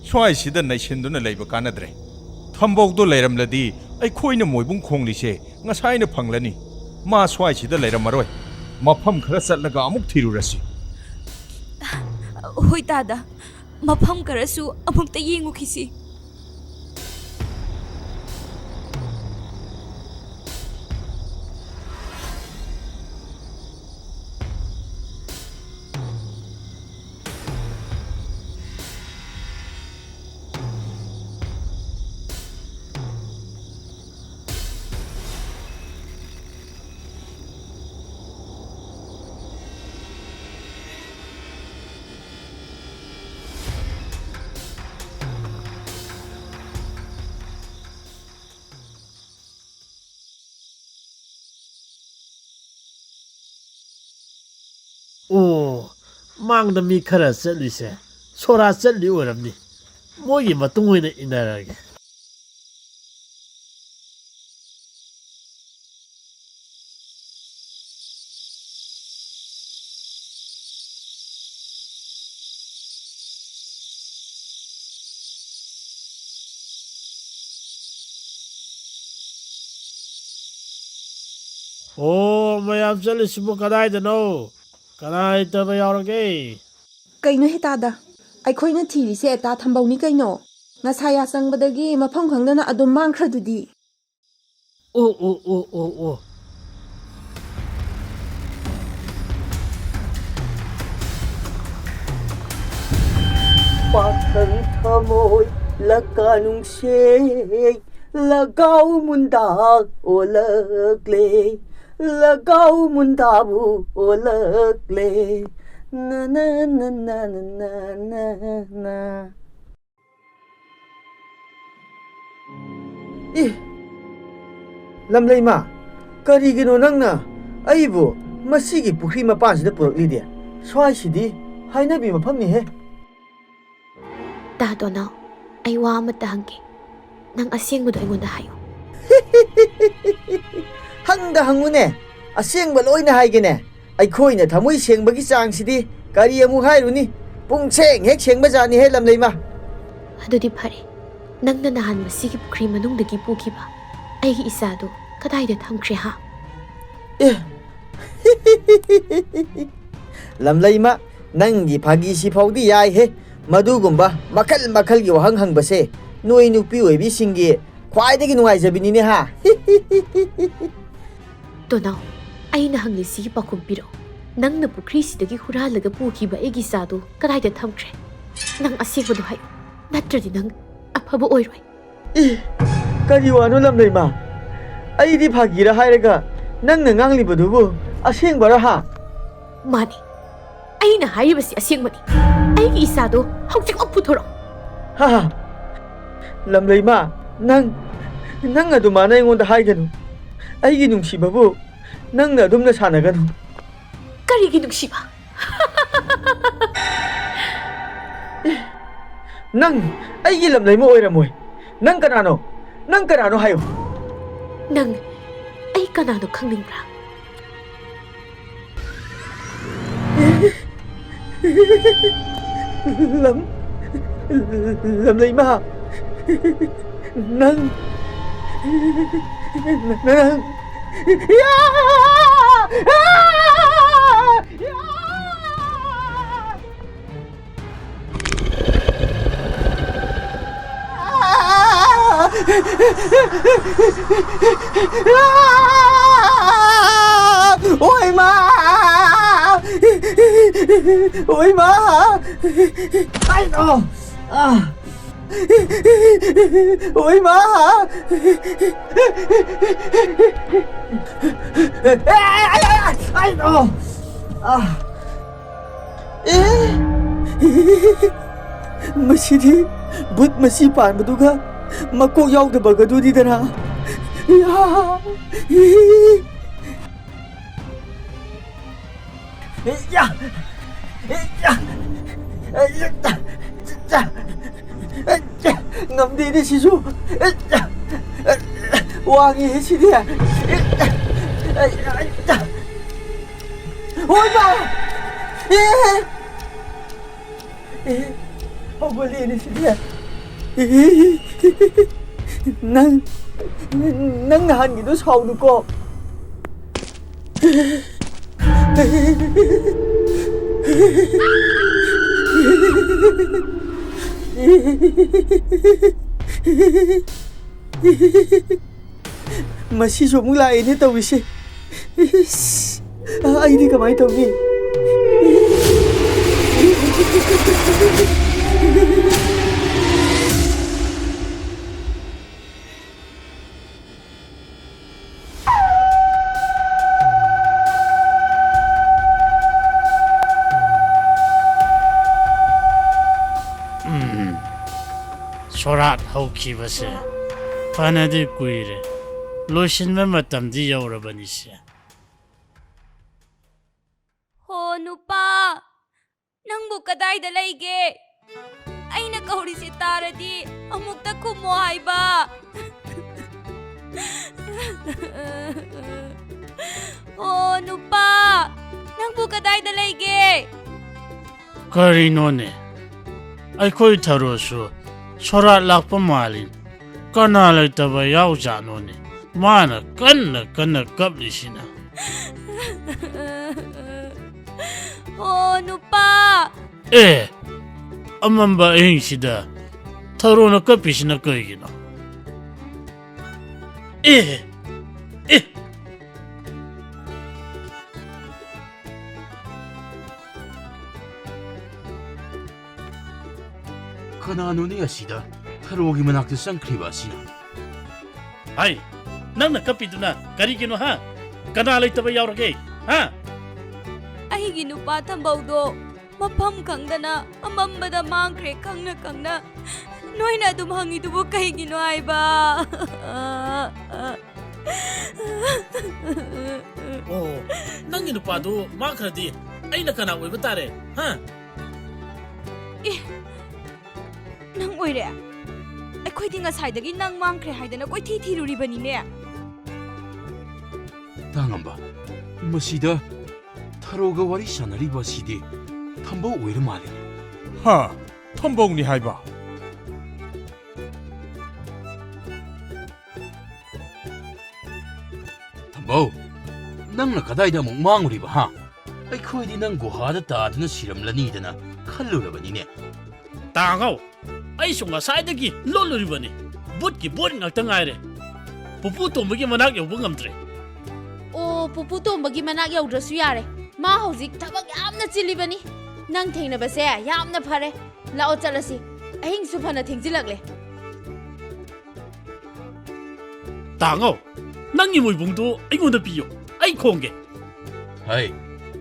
स्वाइसिदा नैसिन्दुना लैबा कानद्रे थम्बौदो लैरमलदि अैखोइना मोइबुं खोंलिसे ngसाइना फंगलनी मा स्वाइसिदा लैरमरोय मफम खरा चलगा अमुक थिरुरसि होय दादा मफम खरसु अमुक्ता येंगुखिसि ꯑꯣ ꯃꯥꯡꯗ ꯃꯤ ꯈꯔ ꯆꯠꯂꯤꯁꯦ ꯁꯣꯔꯥ ꯆꯠꯂꯤ ꯑꯣꯏꯔꯝꯅꯤ ꯃꯣꯏꯒꯤ ꯃꯇꯨꯡ ꯑꯣꯏꯅ ꯏꯟꯅꯔꯒꯦ ꯑꯣ ꯃꯌꯥꯝ ꯆꯠꯂꯤꯁꯤꯕꯨ ꯀꯗꯥꯏꯗꯅꯣ ꯀꯅꯥ ꯂꯩꯇꯕ ꯌꯥꯎꯔꯒꯦ ꯀꯩꯅꯣ ꯍꯦꯇꯥꯗ ꯑꯩꯈꯣꯏꯅ ꯊꯤꯔꯤꯁꯦ ꯑꯦꯇꯥ ꯊꯝꯕꯧꯅꯤ ꯀꯩꯅꯣ ꯉꯁꯥꯏ ꯆꯪꯕꯗꯒꯤ ꯃꯐꯝ ꯈꯪꯗꯅ ꯑꯗꯨꯝ ꯃꯥꯡꯈ꯭ꯔꯗꯨꯗꯤ ꯑꯣ ꯑꯣ ꯑꯣ ꯑꯣ ꯑꯣ पाखंग थमोय लकानुंगशे लगाव मुंदा ओलकले लगाव मुंदाबू ओलकले ना ना ना ना ना ना ना इ लमलेमा करिगिनो नंगना अइबो मसीगी पुखरी मपानसिदा पुरकलिदे स्वाइसिदी हाइनाबी मफमनी हे तादोना आई वा अमता हंगे नंग असेंगबदो अइगोंदा हायो हंगदा हंगुने असेंगब लोइना हाइगेने अइखोइना थमोइ सेंबगी चांगसिदी करी अमु हाइरुनी पुंगसेंग हेक सेंबा जानी हे लमलेमा अदुदि फरे नंगना नहान मसीगी पुखरी मनुंगदगी पुखिबा अइगी इसादो कदाइदा थमख्रे हा ए लमलेमा नंगी फागीसी फाउदी याय हे मधुगुंबा मखल मखल की वहंग हंगबसे नोई नुपी ओइबी सिंगी ख्वाइदगी नुंगाइजबिनीने हा तोनाव अइना हंगलिसी पाखुम पिरो नंगना पुखरी सिदगी हुरालगा पुखिबा एगी सादो कदाइदा थमख्रे नंग असेंगबदो हायो नत्रदि नंग अफबो ओइरोय इ करी वानो लमलेमा अइदी फागीरा हाइरगा नंगना nganglibadubу असेंगबरा हा माने अइना हाइबसी असेंगबनी अइगी इसादो हौजिक अपुथोरो हा लमलेमा नंग अदुमाना एंगोंदा हाइगनु अइगी नुंसिबाबु नंगना अदुमना सानगनु करिगी नुंसिबा नंग अइगी लमलेमा ओइरमोय नंग कनानो हायो नंग अइ कनानो खंगनिंब्रा लमलेमा नंग या ओए माँ आई नो ओए माँ आई नो मसीदी बुत मसी पानबदुगा मको याउदबगदुदीदना ngầm đi sisu wangi sini ya ôi ba không có đi sini ya ꯅꯪ ꯅꯍꯥꯟꯒꯤꯗꯣ ꯁꯥꯎꯅꯨꯀꯣ. ꯃꯁꯤꯁꯨ ꯑꯃꯨꯛ ꯂꯥꯛꯑꯦꯅꯦ ꯇꯧꯔꯤꯁꯦ. ꯑꯩꯗꯤ ꯀꯃꯥꯏꯅ ꯇꯧꯅꯤ? ꯁꯣꯔꯥꯠ ꯍꯧꯈꯤꯕꯁꯦ ꯐꯅꯗꯤ ꯀꯨꯏꯔꯦ. ꯂꯣꯏꯁꯤꯟꯕ ꯃꯇꯝꯗꯤ ꯌꯧꯔꯕꯅꯤꯁꯦ. ꯍꯣ ꯅꯨꯄꯥ, ꯅꯪꯕꯨ ꯀꯗꯥꯏꯗ ꯂꯩꯒꯦ? ꯑꯩꯅ ꯀꯧꯔꯤꯁꯤ ꯇꯥꯔꯗꯤ ꯑꯃꯨꯛꯇ ꯈꯨꯝꯃꯣ ꯍꯥꯏꯕ. ꯍꯣ ꯅꯨꯄꯥ, ꯅꯪꯕꯨ ꯀꯗꯥꯏꯗ ꯂꯩꯒꯦ? ꯀꯔꯤꯅꯣꯅꯦ? ꯑꯩꯈꯣꯏ ꯊꯔꯣꯁꯨ ꯁꯣꯔꯥꯠ ꯂꯥꯛꯄ ꯃꯥꯜꯂꯤ. ꯀꯅꯥ ꯂꯩꯇꯕ ꯌꯥꯎꯖꯥꯠꯅꯣꯅꯦ? ꯃꯥꯅ ꯀꯟꯅ ꯀꯟꯅ ꯀꯞꯂꯤꯁꯤꯅ. ꯍꯣ ꯅꯨꯄꯥ. ꯑꯃꯝꯕ ꯑꯍꯤꯡꯁꯤꯗ ꯊꯔꯣꯅ ꯀꯞꯄꯤꯁꯤꯅ ꯀꯩꯒꯤꯅꯣ? ꯀꯅꯥꯅꯣꯅꯦ ꯑꯁꯤꯗ ꯊꯔꯣꯒꯤ ꯃꯅꯥꯛꯇ ꯆꯪꯈ꯭ꯔꯤꯕ ꯑꯁꯤꯅ? ꯍꯥꯏ, ꯅꯪꯅ ꯀꯞꯄꯤꯗꯨꯅ ꯀꯔꯤꯒꯤꯅꯣ ꯍꯥ? ꯀꯅꯥ ꯂꯩꯇꯕ ꯌꯥꯎꯔꯒꯦ ꯍꯥ? ꯑꯩꯒꯤ ꯅꯨꯄꯥ ꯊꯝꯕꯧꯗꯣ ꯃꯐꯝ ꯈꯪꯗꯅ ꯑꯃꯝꯕꯗ ꯃꯥꯡꯈ꯭ꯔꯦ ꯈꯪꯅ ꯈꯪꯅ. ꯅꯣꯏꯅ ꯑꯗꯨꯝ ꯍꯪꯉꯤꯗꯨꯕꯨ ꯀꯩꯒꯤꯅꯣ ꯍꯥꯏꯕ? ꯑꯣ, ꯅꯪꯒꯤ ꯅꯨꯄꯥꯗꯨ ꯃꯥꯡꯈ꯭ꯔꯗꯤ ꯑꯩꯅ ꯀꯅꯥ ꯑꯣꯏꯕ ꯇꯥꯔꯦ ꯍꯥ? ꯅꯪ ꯑꯣꯏꯔꯦ? ꯑꯩꯈꯣꯏꯗꯤ ꯉꯁꯥꯏꯗꯒꯤ ꯅꯪ ꯃꯥꯡꯈ꯭ꯔꯦ ꯍꯥꯏꯗꯅ ꯀꯣꯏꯊꯤ ꯊꯤꯔꯨꯔꯤꯕꯅꯤꯅꯦ. ꯇꯥꯉꯝꯕ, ꯃꯁꯤꯗ ꯊꯔꯣꯒ ꯋꯥꯔꯤ ꯁꯥꯟꯅꯔꯤꯕ ꯑꯁꯤꯗꯤ ꯊꯝꯕꯧ ꯑꯣꯏꯔ ꯃꯥꯜꯂꯦ. ꯍꯥ, ꯊꯝꯕꯧꯅꯤ ꯍꯥꯏꯕ? ꯊꯝꯕꯧ, ꯅꯪꯅ ꯀꯗꯥꯏꯗ ꯑꯃꯨꯛ ꯃꯥꯡꯉꯨꯔꯤꯕ ꯍꯥ? ꯑꯩꯈꯣꯏꯗꯤ ꯅꯪ ꯒꯨꯍꯥꯗ ꯇꯥꯗꯨꯅ ꯁꯤꯔꯝꯂꯅꯤꯗꯅ ꯈꯜꯂꯨꯔꯕꯅꯤꯅꯦ. ꯇꯥꯡꯉꯧ, ꯑꯩꯁꯨ ꯉꯁꯥꯏꯗꯒꯤ ꯂꯣꯠꯂꯨꯔꯤꯕꯅꯤ. ꯕꯨꯠꯀꯤ ꯕꯣꯠ ꯉꯥꯛꯇ ꯉꯥꯏꯔꯦ. ꯄꯨꯄꯨ ꯇꯣꯝꯕꯒꯤ ꯃꯅꯥꯛ ꯌꯧꯕ ꯉꯝꯗ꯭ꯔꯦ. ꯑꯣ, ꯄꯨꯄꯨ ꯇꯣꯝꯕꯒꯤ ꯃꯅꯥꯛ ꯌꯧꯗ꯭ꯔꯁꯨ ꯌꯥꯔꯦ. ꯃꯥ ꯍꯧꯖꯤꯛ ꯊꯕꯛ ꯌꯥꯝꯅ ꯆꯤꯜꯂꯤꯕꯅꯤ. ꯅꯪ ꯊꯦꯡꯅꯕꯁꯦ ꯌꯥꯝꯅ ꯐꯔꯦ. ꯂꯥꯛꯑꯣ ꯆꯠꯂꯁꯤ. ꯑꯍꯤꯡꯁꯨ ꯐꯅ ꯊꯦꯡꯖꯤꯜꯂꯛꯂꯦ. ꯇꯥꯡꯉꯧ, ꯅꯪꯒꯤ ꯃꯣꯏꯕꯨꯡꯗꯨ ꯑꯩꯉꯣꯟꯗ ꯄꯤꯌꯣ. ꯑꯩ ꯈꯣꯡꯒꯦ. ꯍꯥꯏ,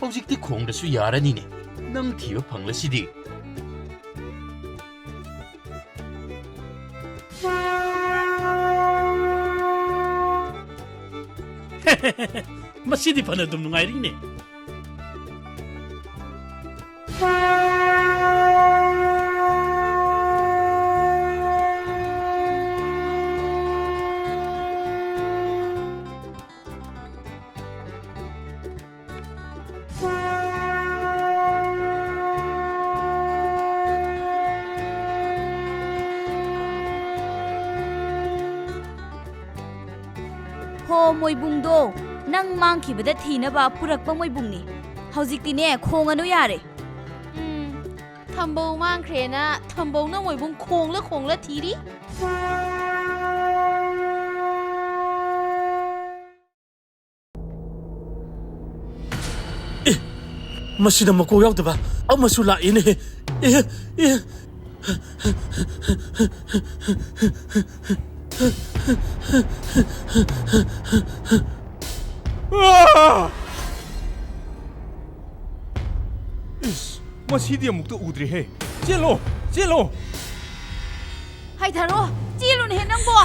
ꯍꯧꯖꯤꯛꯇꯤ ꯈꯣꯡꯗꯁꯨ ꯌꯥꯔꯅꯤꯅꯦ. ꯅꯪ ꯊꯤꯕ ꯐꯪꯂꯁꯤꯗꯤ. ꯃꯁꯤꯗꯤ ꯐꯅ ꯑꯗꯨꯝ ꯅꯨꯡꯉꯥꯏꯔꯤꯅꯦ. ꯍꯣ ꯃꯣꯏꯕꯨꯡꯗꯣ, ꯅꯪ ꯃꯥꯡꯈꯤꯕꯗ ꯊꯤꯅꯕ ꯄꯨꯔꯛꯄ ꯃꯣꯏꯕꯨꯡꯅꯤ. ꯍꯧꯖꯤꯛꯇꯤꯅꯦ ꯈꯣꯡꯉꯅꯨ ꯌꯥꯔꯦ. ꯊꯝꯕꯧ ꯃꯥꯡꯈ꯭ꯔꯦꯅ ꯊꯝꯕꯧꯅ ꯃꯣꯏꯕꯨꯡ ꯈꯣꯡꯂ ꯈꯣꯡꯂ ꯊꯤꯔꯤ. ꯃꯁꯤꯗ ꯃꯀꯣꯛ ꯌꯥꯎꯗꯕ ꯑꯃꯁꯨ ꯂꯥꯛꯏꯅꯦ. 이씨, ꯃꯁꯤꯗꯤ ꯑꯃꯨꯛꯇ ꯎꯗ꯭ꯔꯤꯍꯦ. ꯆꯦꯜꯂꯣ, ꯆꯦꯜꯂꯣ. ꯍꯥꯏꯊꯔꯣ, ꯆꯦꯜꯂꯨꯅꯦꯍꯦ ꯅꯪꯕꯣ.